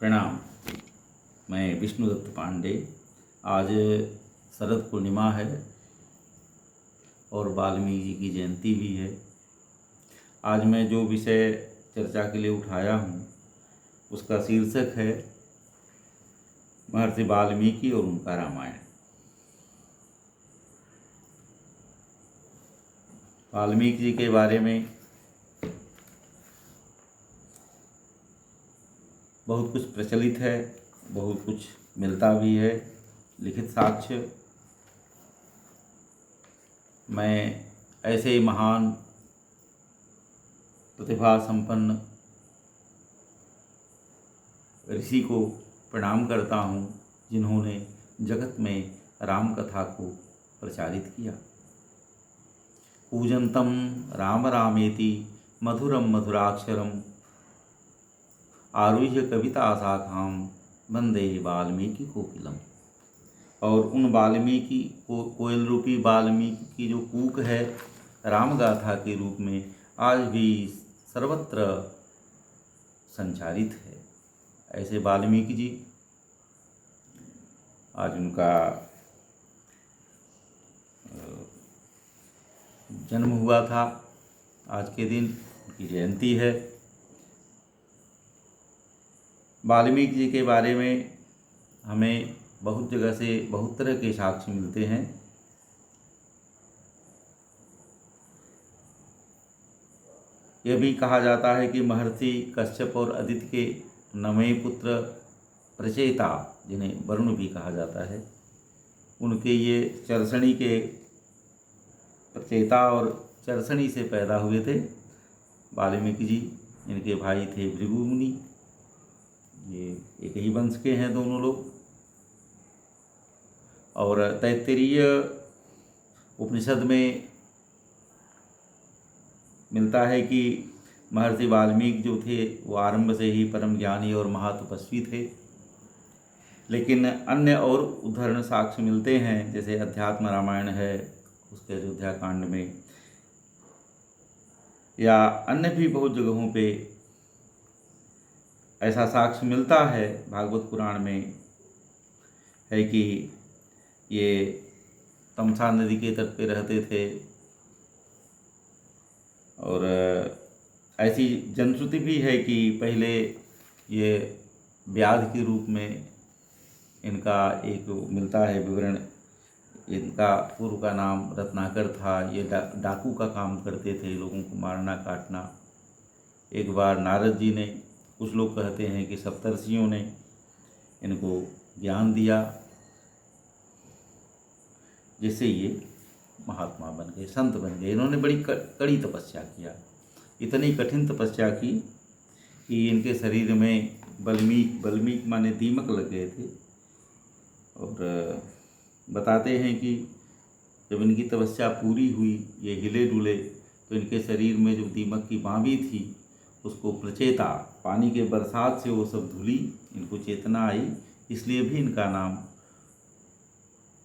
प्रणाम। मैं विष्णुदत्त पांडे। आज शरद पूर्णिमा है और वाल्मीकि जी की जयंती भी है। आज मैं जो विषय चर्चा के लिए उठाया हूँ उसका शीर्षक है महर्षि वाल्मीकि और उनका रामायण। वाल्मीकि जी के बारे में बहुत कुछ प्रचलित है, बहुत कुछ मिलता भी है लिखित साक्ष्य। मैं ऐसे ही महान प्रतिभा संपन्न ऋषि को प्रणाम करता हूँ जिन्होंने जगत में राम कथा को प्रचारित किया। पूजन्तं राम रामेति मधुरम मधुराक्षरम आरुह्य कविता शाखां वंदे वाल्मीकि कोकिलम। और उन वाल्मीकि कोयल रूपी वाल्मीकि की जो कूक है राम गाथा के रूप में आज भी सर्वत्र संचारित है। ऐसे वाल्मीकि जी आज उनका जन्म हुआ था। आज के दिन उनकी जयंती है। वाल्मीकि जी के बारे में हमें बहुत जगह से बहुत तरह के साक्ष्य मिलते हैं। यह भी कहा जाता है कि महर्षि कश्यप और अदिति के नवें पुत्र प्रचेता, जिन्हें वरुण भी कहा जाता है, उनके ये चरसणी के प्रचेता और चरसणी से पैदा हुए थे वाल्मीकि जी। इनके भाई थे भृगु मुनि। ये एक ही वंश के हैं दोनों लोग। और तैत्तिरीय उपनिषद में मिलता है कि महर्षि वाल्मीकि जो थे वो आरंभ से ही परम ज्ञानी और महातपस्वी थे। लेकिन अन्य और उदाहरण साक्ष्य मिलते हैं, जैसे अध्यात्म रामायण है उसके अयोध्या कांड में, या अन्य भी बहुत जगहों पे ऐसा साक्ष्य मिलता है। भागवत पुराण में है कि ये तमसा नदी के तट पे रहते थे और ऐसी जनश्रुति भी है कि पहले ये व्याध के रूप में इनका एक मिलता है विवरण। इनका पूर्व का नाम रत्नाकर था। ये डाकू का काम करते थे, लोगों को मारना काटना। एक बार नारद जी ने, कुछ लोग कहते हैं कि सप्तर्षियों ने इनको ज्ञान दिया, जिससे ये महात्मा बन गए, संत बन गए। इन्होंने बड़ी कड़ी तपस्या किया, इतनी कठिन तपस्या की कि इनके शरीर में बल्मीक माने दीमक लग गए थे। और बताते हैं कि जब इनकी तपस्या पूरी हुई, ये हिले डुले, तो इनके शरीर में जो दीमक की बाँबी थी उसको प्रचेता, पानी के बरसात से वो सब धुली, इनको चेतना आई। इसलिए भी इनका नाम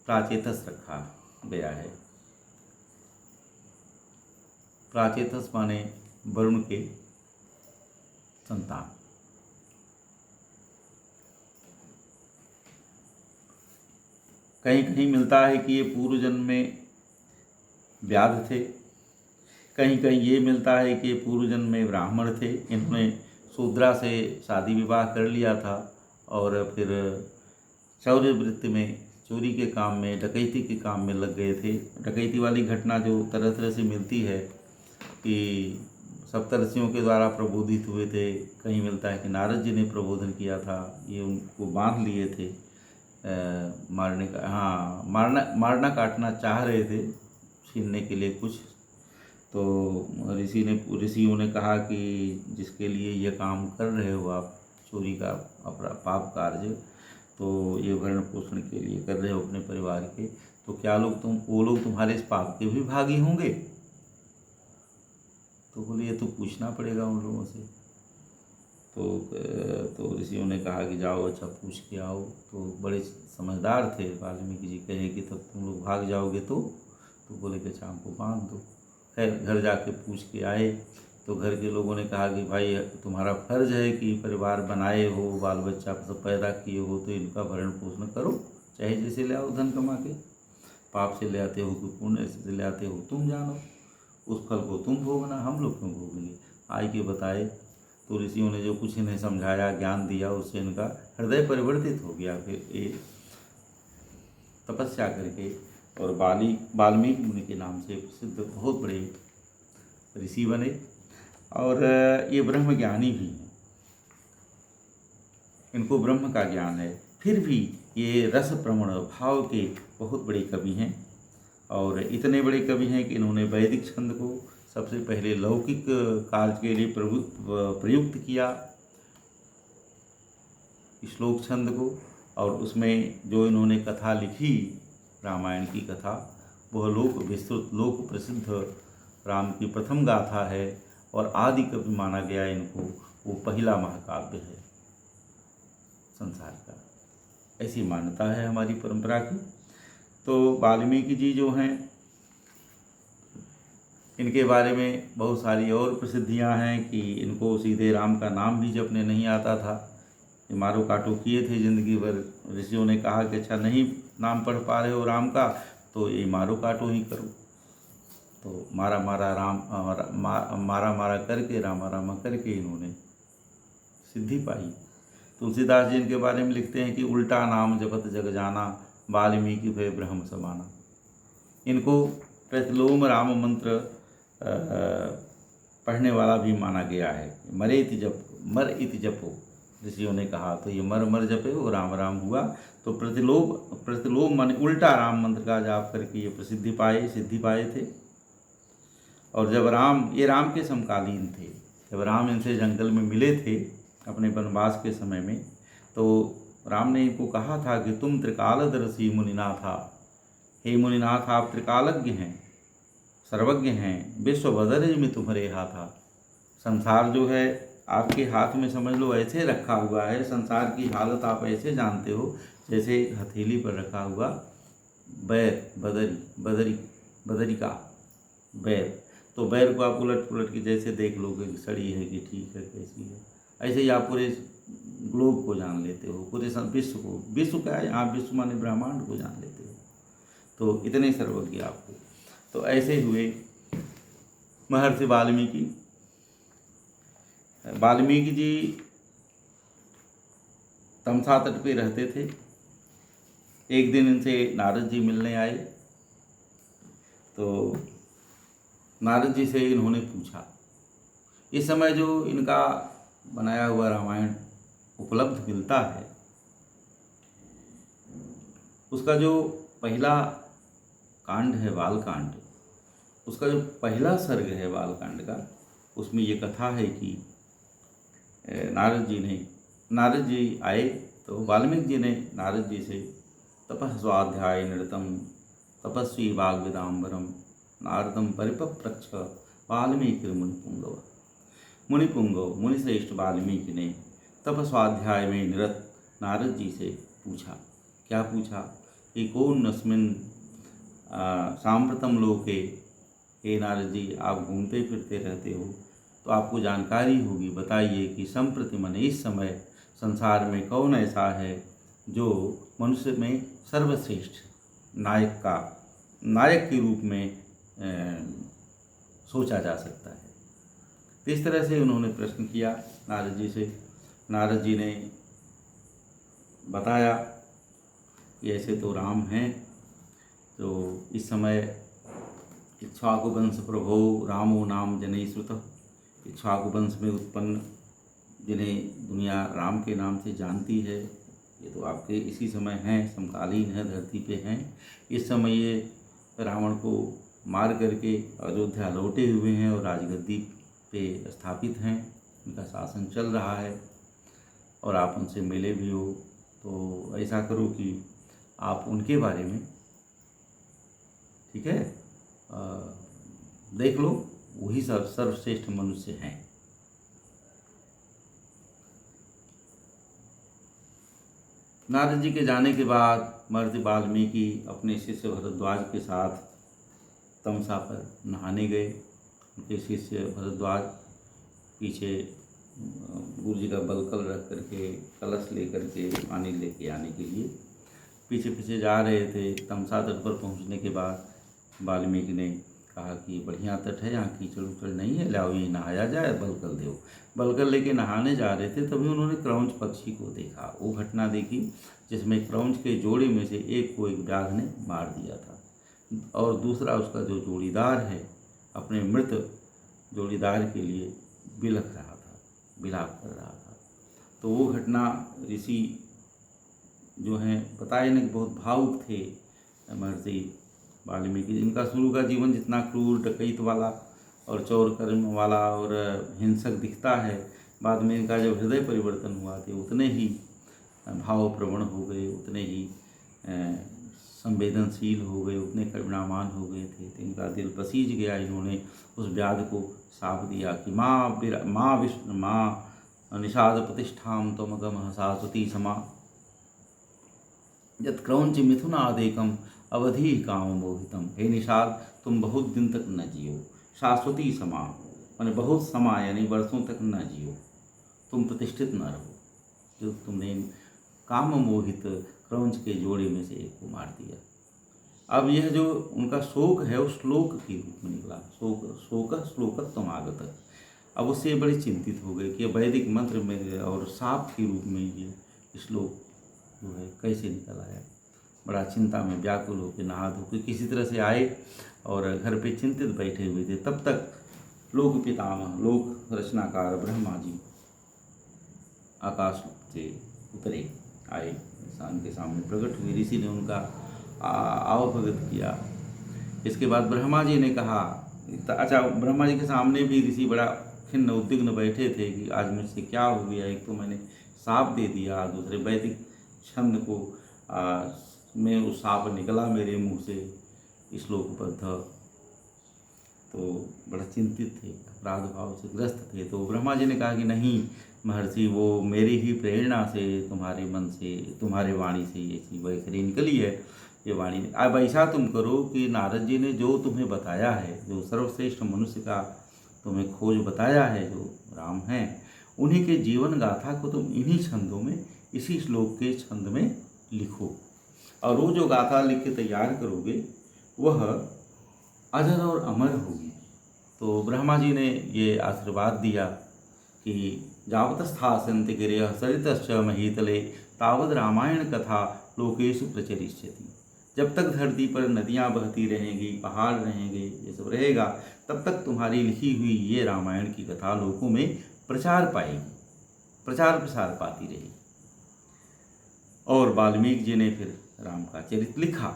प्राचेतस रखा गया है। प्राचेतस माने वरुण के संतान। कहीं कहीं मिलता है कि ये पूर्व जन्म में व्याध थे, कहीं कहीं ये मिलता है कि ये पूर्व जन्म में ब्राह्मण थे। इन्होंने शूद्रा से शादी विवाह कर लिया था और फिर चौर्य वृत्ति में, चोरी के काम में, डकैती के काम में लग गए थे। डकैती वाली घटना जो तरह तरह से मिलती है कि सप्तर्षियों के द्वारा प्रबोधित हुए थे। कहीं मिलता है कि नारद जी ने प्रबोधन किया था, ये उनको बांध लिए थे मारने का, हाँ मारना काटना चाह रहे थे, छीनने के लिए कुछ। तो ऋषियों ने कहा कि जिसके लिए ये काम कर रहे हो आप, चोरी का पाप कार्य, तो ये भरण पोषण के लिए कर रहे हो अपने परिवार के, तो क्या वो लोग तुम्हारे इस पाप के भी भागी होंगे? तो बोले ये तो पूछना पड़ेगा उन लोगों से। तो ऋषियों ने कहा कि जाओ, अच्छा पूछ के आओ। तो बड़े समझदार थे वाल्मीकि जी, कहे कि तब तुम लोग भाग जाओगे तो बोले कि अच्छा हमको बांध दो। खैर घर जाके पूछ के आए तो घर के लोगों ने कहा कि भाई तुम्हारा फर्ज है कि परिवार बनाए हो, बाल बच्चा सब पैदा किए हो, तो इनका भरण पोषण करो, चाहे जैसे ले आओ धन कमा के, पाप से ले आते हो कि पुण्य से ले आते हो तुम जानो, उस फल को तुम भोगना, हम लोग क्यों भोगेंगे। आय के बताए तो ऋषियों ने जो कुछ इन्हें समझाया, ज्ञान दिया, उससे इनका हृदय परिवर्तित हो गया। फिर ये तपस्या करके और वाल्मीकि मुनि के नाम से प्रसिद्ध बहुत बड़े ऋषि बने, और ये ब्रह्म ज्ञानी भी हैं, इनको ब्रह्म का ज्ञान है। फिर भी ये रस प्रवण भाव के बहुत बड़े कवि हैं, और इतने बड़े कवि हैं कि इन्होंने वैदिक छंद को सबसे पहले लौकिक कार्य के लिए प्रयुक्त किया, श्लोक छंद को, और उसमें जो इन्होंने कथा लिखी रामायण की कथा, वह लोक विस्तृत लोक प्रसिद्ध राम की प्रथम गाथा है, और आदि कवि माना गया इनको, वो पहला महाकाव्य है संसार का, ऐसी मान्यता है हमारी परंपरा की। तो वाल्मीकि जी जो हैं, इनके बारे में बहुत सारी और प्रसिद्धियां हैं कि इनको सीधे राम का नाम भी जपने नहीं आता था, ये मारो काटो किए थे जिंदगी भर। ऋषियों ने कहा कि अच्छा नहीं नाम पढ़ पा रहे हो राम का, तो ये मारो काटो ही करो। तो मारा मारा करके रामा रामा करके इन्होंने सिद्धि पाई। तुलसीदास जी इनके बारे में लिखते हैं कि उल्टा नाम जपत जग जाना, वाल्मीकि भय ब्रह्म समाना। इनको प्रतिलोम राम मंत्र पढ़ने वाला भी माना गया है। मर इति जपो, ऋषियों ने कहा, तो ये मर जपे वो राम राम हुआ। तो प्रतिलोम माने उल्टा राम मंत्र का जाप करके ये सिद्धि पाए थे। और जब ये राम के समकालीन थे, जब राम इनसे जंगल में मिले थे अपने वनवास के समय में, तो राम ने इनको कहा था कि तुम त्रिकालदर्शी मुनिनाथा, हे मुनिनाथ आप त्रिकालज्ञ हैं, सर्वज्ञ हैं, विश्व बदरिज में तुम्हारे हाथा। संसार जो है आपके हाथ में समझ लो ऐसे रखा हुआ है, संसार की हालत आप ऐसे जानते हो जैसे हथेली पर रखा हुआ बैर, बदरी का बैर। तो बैर को आप उलट पुलट के जैसे देख लोगे कि सड़ी है कि ठीक है कैसी है, ऐसे ही आप पूरे ग्लोब को जान लेते हो, पूरे विश्व का है, आप विश्व माने ब्रह्मांड को जान लेते हो, तो इतने सर्वज्ञ आपको। तो ऐसे हुए महर्षि वाल्मीकि जी तमसा तट पे रहते थे। एक दिन इनसे नारद जी मिलने आए, तो नारद जी से इन्होंने पूछा, इस समय जो इनका बनाया हुआ रामायण उपलब्ध मिलता है, उसका जो पहला कांड है बालकांड, उसका जो पहला सर्ग है बालकांड का, उसमें ये कथा है कि नारद जी आए, तो वाल्मीकि जी ने नारद जी से तपः स्वाध्याय निरतम तपस्वी वाग्विदाम्बरम नारदम परिपप्रच्छ वाल्मीकि मुनिपुंगव मुनिश्रेष्ठ वाल्मीकि ने तप स्वाध्याय में निरत नारद जी से पूछा। क्या पूछा कि कौन अस्मिन् सांप्रतम लोके, हे नारद जी आप घूमते फिरते रहते हो तो आपको जानकारी होगी, बताइए कि संप्रति मन इस समय संसार में कौन ऐसा है जो मनुष्य में सर्वश्रेष्ठ नायक के रूप में सोचा जा सकता है। तो इस तरह से उन्होंने प्रश्न किया नारद जी से। नारद जी ने बताया कि ऐसे तो राम हैं, तो इस समय इक्ष्वाकु वंश प्रभो रामो नाम जनै श्रुतः, इक्ष्वाकु वंश में उत्पन्न जिन्हें दुनिया राम के नाम से जानती है, ये तो आपके इसी समय हैं, समकालीन है, धरती पे हैं। इस समय ये रावण को मार करके अयोध्या लौटे हुए हैं और राजगद्दी पे स्थापित हैं, उनका शासन चल रहा है और आप उनसे मिले भी हो, तो ऐसा करो कि आप उनके बारे में, ठीक है, देख लो, वही सर्वश्रेष्ठ मनुष्य हैं। नारद जी के जाने के बाद महर्षि वाल्मीकि अपने शिष्य भरद्वाज के साथ तमसा पर नहाने गए। उनके शिष्य भरद्वाज पीछे गुरु जी का बलकल रख करके, कलश ले करके पानी लेके आने के लिए पीछे पीछे जा रहे थे। तमसा तट पर पहुंचने के बाद वाल्मीकि ने कहा कि बढ़िया तट है, यहाँ कीचड़ उचड़ नहीं है, लाओ ये नहाया जाए, बलकल दो। बलकल लेके नहाने जा रहे थे, तभी उन्होंने क्रौंच पक्षी को देखा। वो घटना देखी जिसमें क्रौंच के जोड़े में से एक को एक व्याघ्र ने मार दिया था और दूसरा उसका जो जोड़ीदार है अपने मृत जोड़ीदार के लिए बिलख रहा था, विलाप कर रहा था। तो वो घटना ऋषि जो हैं बताए न, बहुत भावुक थे महर्षि वाल्मीकि। इनका शुरू का जीवन जितना क्रूर, डकैत वाला और चौर कर्म वाला और हिंसक दिखता है, बाद में इनका जब हृदय परिवर्तन हुआ थे उतने ही भाव प्रवण हो गए, उतने ही संवेदनशील हो गए, उतने करुणावान हो गए थे। तो इनका दिल पसीज गया। इन्होंने उस व्याध को शाप दिया कि माँ निषाद प्रतिष्ठाम त्वमगम शाश्वती समा यत् क्रौंच मिथुनादेकम अवधि काम मोहितम। हे निषाद, तुम बहुत दिन तक न जियो। शाश्वती समा माने बहुत समय यानी वर्षों तक न जियो, तुम प्रतिष्ठित न रहो, जो तुमने काम मोहित क्रौंच के जोड़े में से एक को मार दिया। अब यह जो उनका शोक है वो श्लोक के रूप में निकला, शोक श्लोक समागत। अब उससे बड़े चिंतित हो गए कि वैदिक मंत्र में और साप के रूप में ये श्लोक जो है कैसे निकल आया। बड़ा चिंता में व्याकुल होकर नहा धो के किसी तरह से आए और घर पे चिंतित बैठे हुए थे। तब तक लोक पितामह, लोक रचनाकार ब्रह्मा जी आकाश से उतरे, आए, इंसान के सामने प्रकट हुए। ऋषि ने उनका आवभगत किया। इसके बाद ब्रह्मा जी ने कहा, अच्छा ब्रह्मा जी के सामने भी ऋषि बड़ा खिन्न उद्विग्न बैठे थे कि आज मुझसे क्या हो गया। एक तो मैंने साप दे दिया, दूसरे वैदिक छंद को में वो साप निकला मेरे मुंह से श्लोकबद्ध। तो बड़ा चिंतित थे, अपराध भाव से ग्रस्त थे। तो ब्रह्मा जी ने कहा कि नहीं महर्षि, वो मेरी ही प्रेरणा से, तुम्हारे मन से, तुम्हारे वाणी से ये चीज़ वैखरी निकली है। ये वाणी अब ऐसा तुम करो कि नारद जी ने जो तुम्हें बताया है, जो सर्वश्रेष्ठ मनुष्य का तुम्हें खोज बताया है, जो राम हैं, उन्हीं के जीवन गाथा को तुम इन्हीं छंदों में, इसी श्लोक के छंद में लिखो। और वो जो गाथा लिख के तैयार करोगे वह अजर और अमर होगी। तो ब्रह्मा जी ने ये आशीर्वाद दिया कि जावतस्थासन्ति गिरयः सरितश्च महीतले तावद् रामायण कथा लोकेषु प्रचरिष्यति। जब तक धरती पर नदियाँ बहती रहेंगी, पहाड़ रहेंगे, ये सब रहेगा, तब तक तुम्हारी लिखी हुई ये रामायण की कथा लोगों में प्रचार पाएगी, प्रचार प्रसार पाती रहेगी। और वाल्मीकि जी ने फिर राम का चरित्र लिखा।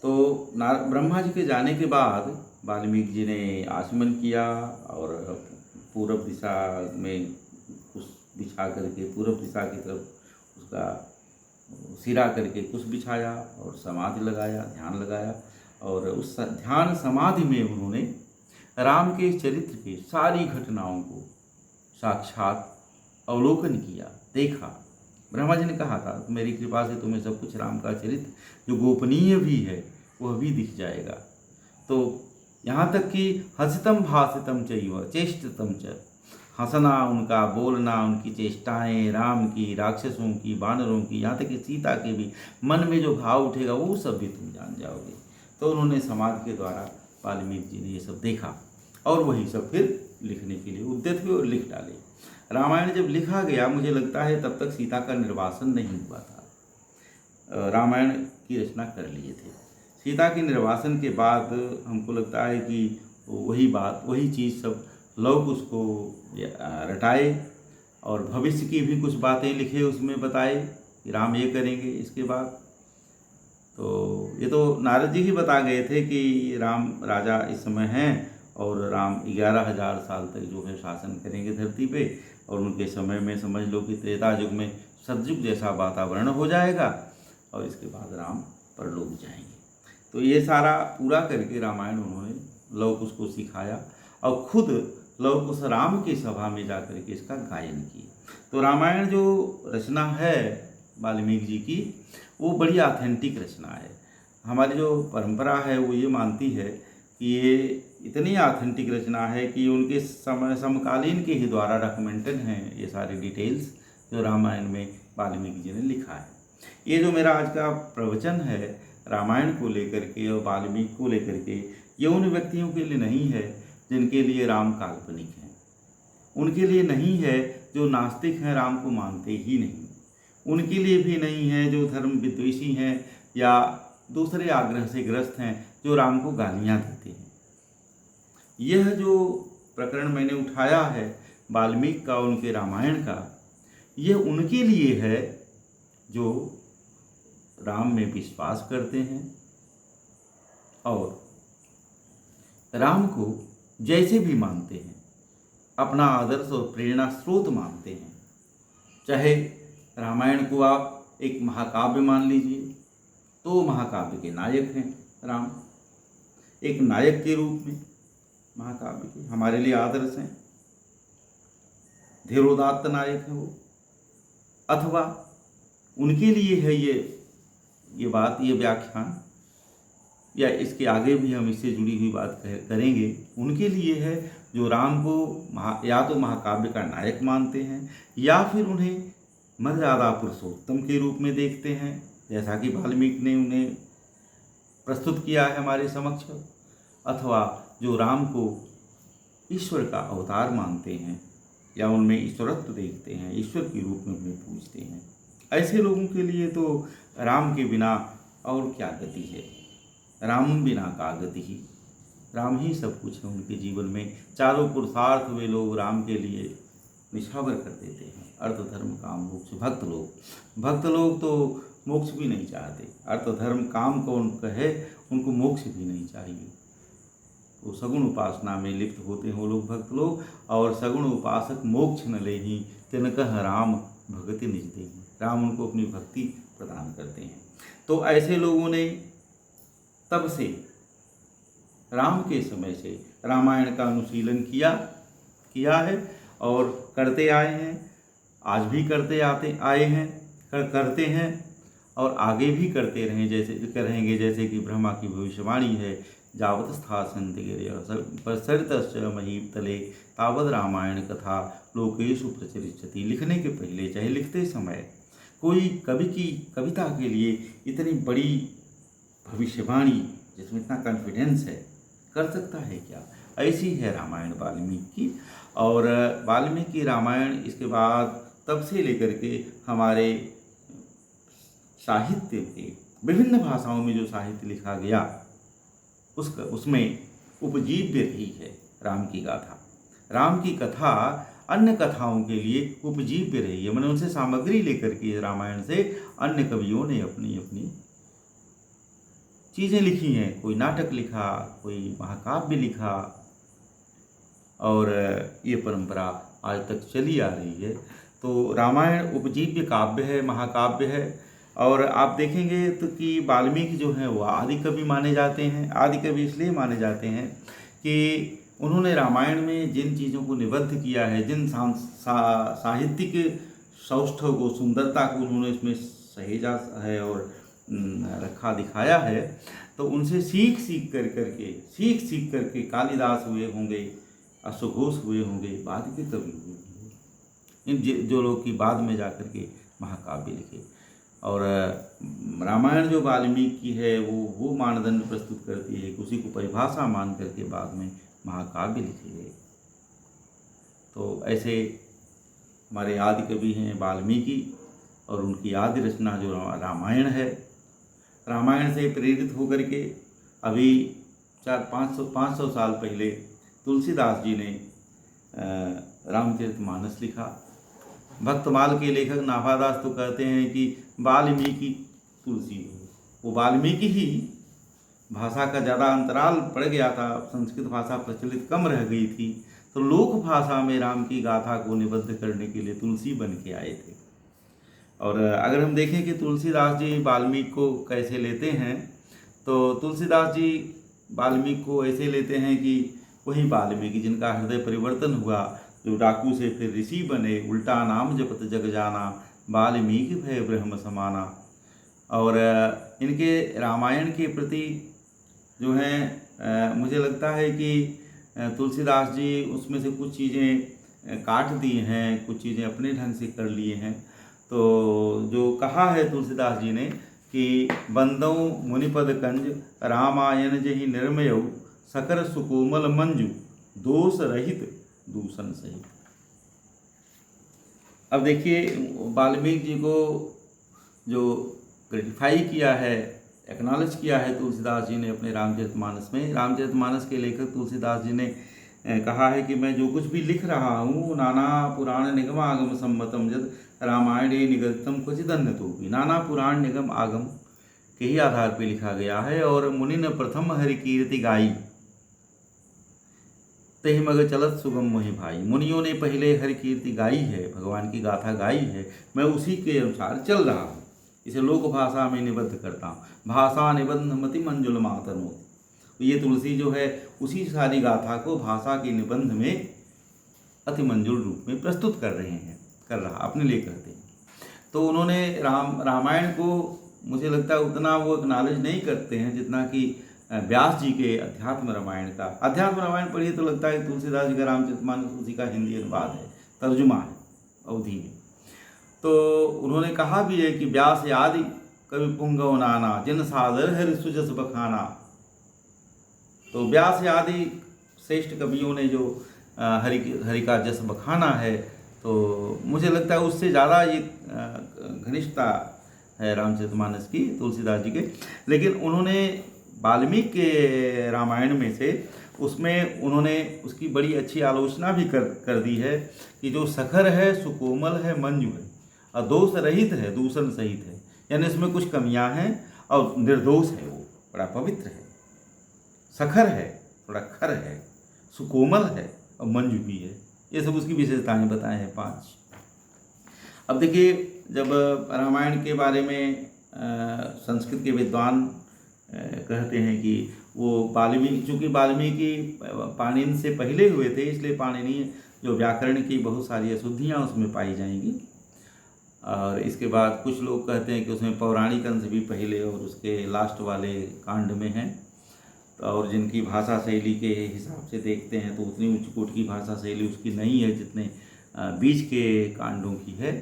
तो ब्रह्मा जी के जाने के बाद वाल्मीकि जी ने आचमन किया और पूरब दिशा में कुछ बिछा करके, पूरब दिशा की तरफ उसका सिरा करके कुछ बिछाया और समाधि लगाया, ध्यान लगाया। और उस ध्यान समाधि में उन्होंने राम के चरित्र की सारी घटनाओं को साक्षात अवलोकन किया, देखा। ब्रह्मा जी ने कहा था तो मेरी कृपा से तुम्हें सब कुछ राम का चरित्र जो गोपनीय भी है वह भी दिख जाएगा। तो यहाँ तक कि हसितम भासितम चैव चेष्टितम च, हंसना, उनका बोलना, उनकी चेष्टाएं, राम की, राक्षसों की, वानरों की, यहाँ तक कि सीता के भी मन में जो भाव उठेगा वो सब भी तुम जान जाओगे। तो उन्होंने समाधि के द्वारा वाल्मीकि जी ने ये सब देखा और वही सब फिर लिखने के लिए उद्यत हुए और लिख डाले। रामायण जब लिखा गया, मुझे लगता है तब तक सीता का निर्वासन नहीं हुआ था। रामायण की रचना कर लिए थे। सीता के निर्वासन के बाद हमको लगता है कि वही बात, वही चीज़ सब लोग उसको रटाए और भविष्य की भी कुछ बातें लिखे, उसमें बताए कि राम ये करेंगे इसके बाद। तो ये तो नारद जी ही बता गए थे कि राम राजा इस समय हैं और राम 11,000 साल तक जो है शासन करेंगे धरती पे। और उनके समय में समझ लो कि त्रेता युग में सतयुग जैसा वातावरण हो जाएगा और इसके बाद राम परलोक जाएंगे। तो ये सारा पूरा करके रामायण उन्होंने लव कुश को सिखाया और खुद लव कुश राम की सभा में जा कर के इसका गायन किया। तो रामायण जो रचना है वाल्मीकि जी की, वो बड़ी ऑथेंटिक रचना है। हमारी जो परंपरा है वो ये मानती है कि इतनी ऑथेंटिक रचना है कि उनके समय समकालीन के ही द्वारा डॉक्यूमेंटेड हैं ये सारी डिटेल्स जो रामायण में वाल्मीकि जी ने लिखा है। ये जो मेरा आज का प्रवचन है रामायण को लेकर के और वाल्मीकि को लेकर के, ये उन व्यक्तियों के लिए नहीं है जिनके लिए राम काल्पनिक हैं, उनके लिए नहीं है जो नास्तिक हैं, राम को मानते ही नहीं, उनके लिए भी नहीं है जो धर्म विद्वेषी हैं या दूसरे आग्रह से ग्रस्त हैं जो राम को गालियाँ देते हैं। यह जो प्रकरण मैंने उठाया है वाल्मीकि का, उनके रामायण का, यह उनके लिए है जो राम में विश्वास करते हैं और राम को जैसे भी मानते हैं, अपना आदर्श और प्रेरणा स्रोत मानते हैं। चाहे रामायण को आप एक महाकाव्य मान लीजिए, तो महाकाव्य के नायक हैं राम, एक नायक के रूप में महाकाव्य के हमारे लिए आदर्श हैं, धीरोदात्त नायक है वो, अथवा उनके लिए है ये बात, ये व्याख्यान, या इसके आगे भी हम इससे जुड़ी हुई बात करेंगे, उनके लिए है जो राम को या तो महाकाव्य का नायक मानते हैं या फिर उन्हें मर्यादा पुरुषोत्तम के रूप में देखते हैं, जैसा कि वाल्मीकि ने उन्हें प्रस्तुत किया है हमारे समक्ष, अथवा जो राम को ईश्वर का अवतार मानते हैं या उनमें ईश्वरत्व देखते हैं, ईश्वर के रूप में उन्हें पूजते हैं। ऐसे लोगों के लिए तो राम के बिना और क्या गति है, राम बिना का गति ही, राम ही सब कुछ है उनके जीवन में। चारों पुरुषार्थ वे लोग राम के लिए निछावर कर देते हैं, अर्थ धर्म काम मोक्ष। भक्त लोग तो मोक्ष भी नहीं चाहते, अर्थ धर्म काम कौन कहे, उनको मोक्ष भी नहीं चाहिए। वो सगुण उपासना में लिप्त होते हैं वो लोग भक्त लोग, और सगुण उपासक मोक्ष न लेहि तिनकह राम भगति निज देहि, राम उनको अपनी भक्ति प्रदान करते हैं। तो ऐसे लोगों ने तब से राम के समय से रामायण का अनुशीलन किया है और करते आए हैं, आज भी करते करते हैं और आगे भी करते रहेंगे। जैसे कि ब्रह्मा की भविष्यवाणी है, जावत स्थासंत महीतले तावद रामायण कथा लोकेशु प्रचलिष्यति। लिखने के पहले चाहे लिखते समय कोई कवि की कविता के लिए इतनी बड़ी भविष्यवाणी जिसमें इतना कॉन्फिडेंस है, कर सकता है क्या? ऐसी है रामायण वाल्मीकि की। और वाल्मीकि रामायण इसके बाद तब से लेकर के हमारे साहित्य के विभिन्न भाषाओं में जो साहित्य लिखा गया उसमें उपजीव्य रही है राम की गाथा। राम की कथा अन्य कथाओं के लिए उपजीव्य रही है, मैंने उनसे सामग्री लेकर के रामायण से अन्य कवियों ने अपनी अपनी चीज़ें लिखी हैं। कोई नाटक लिखा, कोई महाकाव्य लिखा, और ये परंपरा आज तक चली आ रही है। तो रामायण उपजीव्य काव्य है, महाकाव्य है। और आप देखेंगे तो कि वाल्मीकि जो है वो आदि कवि माने जाते हैं। आदि कवि इसलिए माने जाते हैं कि उन्होंने रामायण में जिन चीज़ों को निबद्ध किया है, जिन साहित्यिक सौष्ठव को, सुंदरता को उन्होंने इसमें सहेजा है और रखा दिखाया है, तो उनसे सीख करके कालिदास हुए होंगे, अश्वघोष हुए होंगे, बाद के कवि हुए होंगे, इन जो लोग की बाद में जाकर के महाकाव्य लिखे। और रामायण जो वाल्मीकि है वो मानदंड प्रस्तुत करती है, उसी को परिभाषा मान करके बाद में महाकाव्य लिखे गए। तो ऐसे हमारे आदि कवि हैं वाल्मीकि, और उनकी आदि रचना जो रामायण है, रामायण से प्रेरित होकर के अभी 400-500 साल पहले तुलसीदास जी ने रामचरितमानस लिखा। भक्तमाल के लेखक नाभादास तो कहते हैं कि वाल्मीकि तुलसी हो। वो वाल्मीकि ही, भाषा का ज़्यादा अंतराल पड़ गया था, संस्कृत भाषा प्रचलित कम रह गई थी, तो लोक भाषा में राम की गाथा को निबद्ध करने के लिए तुलसी बन के आए थे। और अगर हम देखें कि तुलसीदास जी वाल्मीकि को कैसे लेते हैं, तो तुलसीदास जी वाल्मीकि को ऐसे लेते हैं कि वही वाल्मीकि जिनका हृदय परिवर्तन हुआ, जो डाकू से फिर ऋषि बने, उल्टा नाम जपत जग जाना, वाल्मीकि भय ब्रह्म समाना। और इनके रामायण के प्रति जो हैं मुझे लगता है कि तुलसीदास जी उसमें से कुछ चीज़ें काट दी हैं, कुछ चीज़ें अपने ढंग से कर लिए हैं। तो जो कहा है तुलसीदास जी ने कि बंदौ मुनिपद कंज रामायण जहि निर्मयौ सकर सुकोमल मंजू दोष रहित दूषण सहित। अब देखिए वाल्मीकि जी को जो क्रिटिफाई किया है, एक्नॉलेज किया है तुलसीदास जी ने अपने रामचरितमानस में। रामचरितमानस के लेखक तुलसीदास जी ने कहा है कि मैं जो कुछ भी लिख रहा हूँ नाना पुराण निगम आगम सम्मतम जद रामायणे निगदितम क्वचिदन्य तो भी। नाना पुराण निगम आगम के ही आधार पर लिखा गया है। और मुनि ने प्रथम हरि कीर्ति गाई तहि मग चलत सुगम मोहि भाई। मुनियों ने पहले हरि कीर्ति गाई है, भगवान की गाथा गाई है, मैं उसी के अनुसार चल रहा हूँ। इसे लोक भाषा में निबद्ध करता हूँ। भाषा निबंध मति मंजुल मातनो। ये तुलसी जो है उसी सारी गाथा को भाषा के निबंध में अति मंजुल रूप में प्रस्तुत कर रहा अपने लिए करते हैं। तो उन्होंने रामायण को मुझे लगता है उतना वो एक्नॉलेज नहीं करते हैं जितना कि व्यास जी के अध्यात्म रामायण का। अध्यात्म रामायण पढ़िए तो लगता है तुलसीदास जी का रामचरितमानस उसी का हिंदी अनुवाद है, तर्जुमा है अवधि में। तो उन्होंने कहा भी है कि व्यास आदि कवि पुंगव नाना जिन सादर हरि सुजस बखाना। तो व्यास आदि श्रेष्ठ कवियों ने जो हरि का जस बखाना है, तो मुझे लगता है उससे ज़्यादा ये घनिष्ठता है रामचरितमानस की तुलसीदास जी के। लेकिन उन्होंने वाल्मीकि के रामायण में से उसमें उन्होंने उसकी बड़ी अच्छी आलोचना भी कर दी है कि जो सखर है सुकोमल है मंजू है और दोष रहित है दूषण सहित है। यानी इसमें कुछ कमियां हैं और निर्दोष है, वो बड़ा पवित्र है। सखर है, थोड़ा खर है, सुकोमल है और मंजू भी है। ये सब उसकी विशेषताएं बताए हैं 5। अब देखिए जब रामायण के बारे में संस्कृत के विद्वान कहते हैं कि वो वाल्मीकि, चूँकि वाल्मीकि पाणिनि से पहले हुए थे इसलिए पाणिनि जो व्याकरण की बहुत सारी अशुद्धियाँ उसमें पाई जाएंगी। और इसके बाद कुछ लोग कहते हैं कि उसमें पौराणिक अंश भी पहले और उसके लास्ट वाले कांड में हैं। और जिनकी भाषा शैली के हिसाब से देखते हैं तो उतनी उच्च कोटि की भाषा शैली उसकी नहीं है जितने बीच के कांडों की है।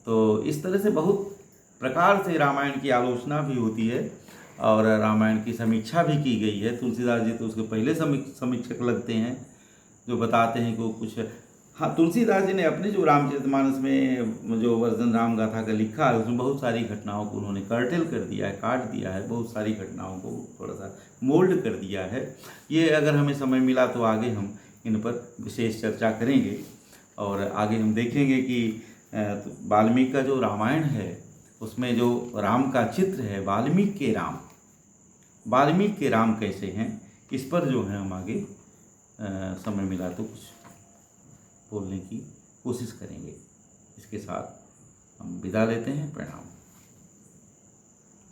तो इस तरह से बहुत प्रकार से रामायण की आलोचना भी होती है और रामायण की समीक्षा भी की गई है। तुलसीदास जी तो उसके पहले समीक्षक लगते हैं जो बताते हैं कि वो कुछ। हाँ, तुलसीदास जी ने अपने जो रामचरितमानस में जो वर्जन राम गाथा का लिखा है उसमें बहुत सारी घटनाओं को उन्होंने कर्टेल कर दिया है, काट दिया है, बहुत सारी घटनाओं को थोड़ा सा मोल्ड कर दिया है। ये अगर हमें समय मिला तो आगे हम इन पर विशेष चर्चा करेंगे और आगे हम देखेंगे कि वाल्मीकि का जो रामायण है उसमें जो राम का चित्र है, वाल्मीकि के राम कैसे हैं, इस पर जो है हम आगे समय मिला तो कुछ बोलने की कोशिश करेंगे। इसके साथ हम विदा लेते हैं। प्रणाम।